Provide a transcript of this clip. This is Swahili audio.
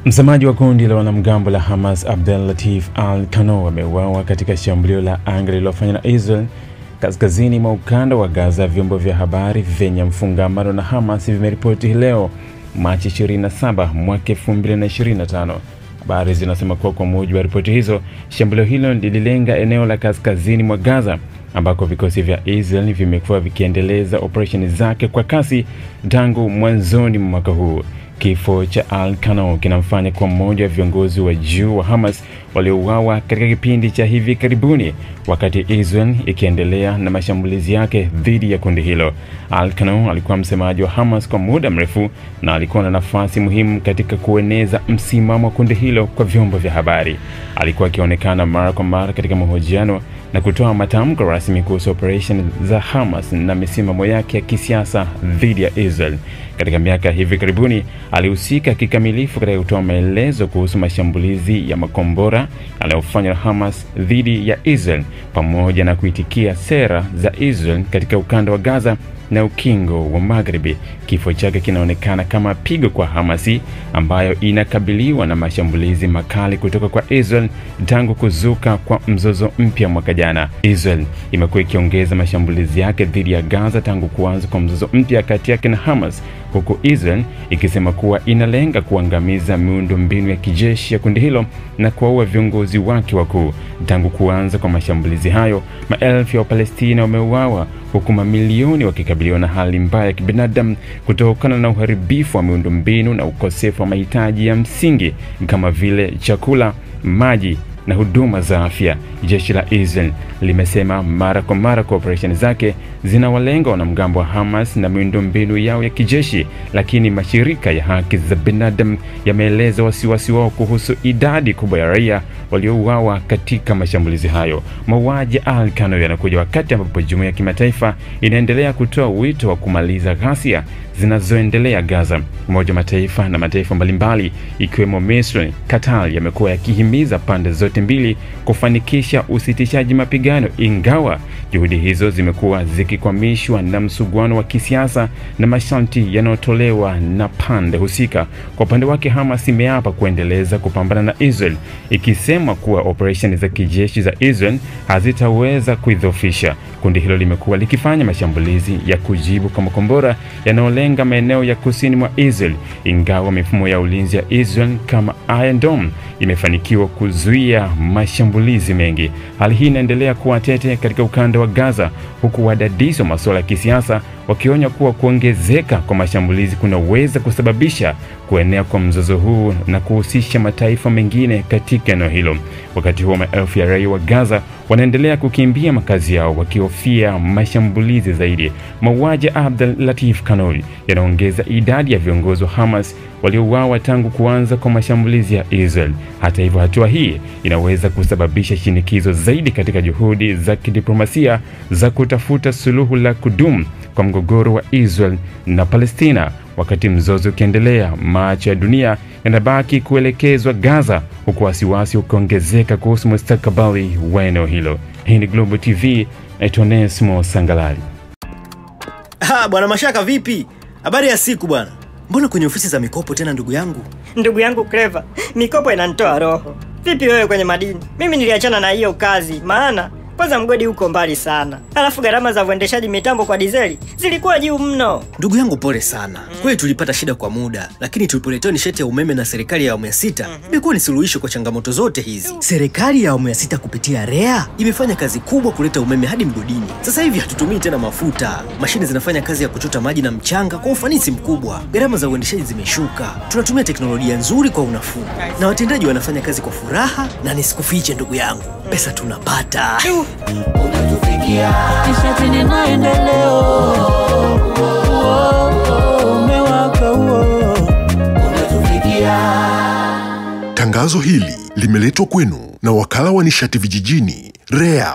Msemaji wa kundi la wanamgambo la Hamas Abdel Latif Al-Qanoh ameuawa katika shambulio la anga lililofanywa na Israel kaskazini mwa ukanda wa Gaza. Vyombo vya habari vyenye mfungamano na Hamas vimeripoti leo Machi 27 mwaka 2025. Habari zinasema kuwa kwa mujibu wa ripoti hizo, shambulio hilo lililenga eneo la kaskazini mwa Gaza ambako vikosi vya Israel vimekuwa vikiendeleza operesheni zake kwa kasi tangu mwanzoni mwa mwaka huu. Kifo cha Al-Qanoh kinamfanya kwa mmoja wa viongozi wa juu wa Hamas waliouawa katika kipindi cha hivi karibuni, wakati Israel ikiendelea na mashambulizi yake dhidi ya kundi hilo. Al-Qanoh alikuwa msemaji wa Hamas kwa muda mrefu na alikuwa na nafasi muhimu katika kueneza msimamo wa kundi hilo kwa vyombo vya habari. Alikuwa akionekana mara kwa mara katika mahojiano na kutoa matamko rasmi kuhusu operation za Hamas na misimamo yake ya kisiasa dhidi ya Israel. Katika miaka hivi karibuni alihusika kikamilifu katika kutoa maelezo kuhusu mashambulizi ya makombora yanayofanywa na Hamas dhidi ya Israel pamoja na kuitikia sera za Israel katika ukanda wa Gaza na ukingo wa Magharibi. Kifo chake kinaonekana kama pigo kwa Hamasi ambayo inakabiliwa na mashambulizi makali kutoka kwa Israel tangu kuzuka kwa mzozo mpya mwaka jana. Israel imekuwa ikiongeza mashambulizi yake dhidi ya Gaza tangu kuanza kwa mzozo mpya kati yake na Hamas, huku Israel ikisema kuwa inalenga kuangamiza miundombinu ya kijeshi ya kundi hilo na kuwaua viongozi wake wakuu. Tangu kuanza kwa mashambulizi hayo, maelfu ya Palestina wameuawa, huku mamilioni wakikabiliwa na hali mbaya ya kibinadamu kutokana na uharibifu wa miundombinu na ukosefu wa mahitaji ya msingi kama vile chakula, maji na huduma za afya. Jeshi la Israel limesema mara kwa mara kwa operesheni zake zinawalenga wanamgambo wa Hamas na miundombinu yao ya kijeshi, lakini mashirika ya haki za binadamu yameeleza wasiwasi wao kuhusu idadi kubwa ya raia waliouawa katika mashambulizi hayo. Mauaji ya Al-Qanoh yanakuja wakati ambapo jumuiya ya kimataifa inaendelea kutoa wito wa kumaliza ghasia zinazoendelea Gaza. Umoja wa Mataifa na mataifa mbalimbali ikiwemo Misri, Qatar yamekuwa yakihimiza pande zote mbili kufanikisha usitishaji mapigano, ingawa juhudi hizo zimekuwa zikikwamishwa na msuguano wa kisiasa na masharti yanayotolewa na pande husika. Kwa upande wake, Hamas imeapa kuendeleza kupambana na Israel, ikisema kuwa operesheni za kijeshi za Israel hazitaweza kuidhoofisha. Kundi hilo limekuwa likifanya mashambulizi ya kujibu kwa makombora yanayolenga maeneo ya kusini mwa Israel, ingawa mifumo ya ulinzi ya Israel kama Iron Dome imefanikiwa kuzuia mashambulizi mengi. Hali hii inaendelea kuwa tete katika ukanda wa Gaza, huku wadadisi wa masuala ya kisiasa wakionya kuwa kuongezeka kwa mashambulizi kunaweza kusababisha kuenea kwa mzozo huu na kuhusisha mataifa mengine katika eneo hilo. Wakati huo, maelfu ya raia wa Gaza wanaendelea kukimbia makazi yao wakihofia mashambulizi zaidi. Mauaji ya Abdel Latif Qanoh yanaongeza idadi ya viongozi wa Hamas waliouawa tangu kuanza kwa mashambulizi ya Israel. Hata hivyo, hatua hii inaweza kusababisha shinikizo zaidi katika juhudi za kidiplomasia za kutafuta suluhu la kudumu kwa mgogoro wa Israel na Palestina. Wakati mzozo ukiendelea, macho ya dunia yanabaki kuelekezwa Gaza, huku wasiwasi ukiongezeka kuhusu mustakabali wa eneo hilo. Hii ni Global TV, naitwa Nesmo Sangalali. Bwana Mashaka, vipi? Habari ya siku bwana. Mbona kwenye ofisi za mikopo tena ndugu yangu? Ndugu yangu Clever, mikopo inanitoa roho. Vipi wewe kwenye madini? Mimi niliachana na hiyo kazi, maana kwanza mgodi uko mbali sana. Alafu gharama za uendeshaji mitambo kwa dizeli zilikuwa juu mno. Ndugu yangu pole sana. Kweli tulipata shida kwa muda, lakini tulipoletewa nishati ya umeme na serikali ya awamu ya 6, imekuwa ni suluhisho kwa changamoto zote hizi. Serikali ya awamu ya 6 kupitia REA imefanya kazi kubwa kuleta umeme hadi mgodini. Sasa hivi hatutumii tena mafuta. Mashine zinafanya kazi ya kuchota maji na mchanga kwa ufanisi mkubwa. Gharama za uendeshaji zimeshuka. Tunatumia teknolojia nzuri kwa unafuu. Na watendaji wanafanya kazi kwa furaha, na nisikufiche ndugu yangu, pesa tunapata. Umetufikia nishati ni maendeleo, umewaka umetufikia. Tangazo hili limeletwa kwenu na wakala wa nishati vijijini REA.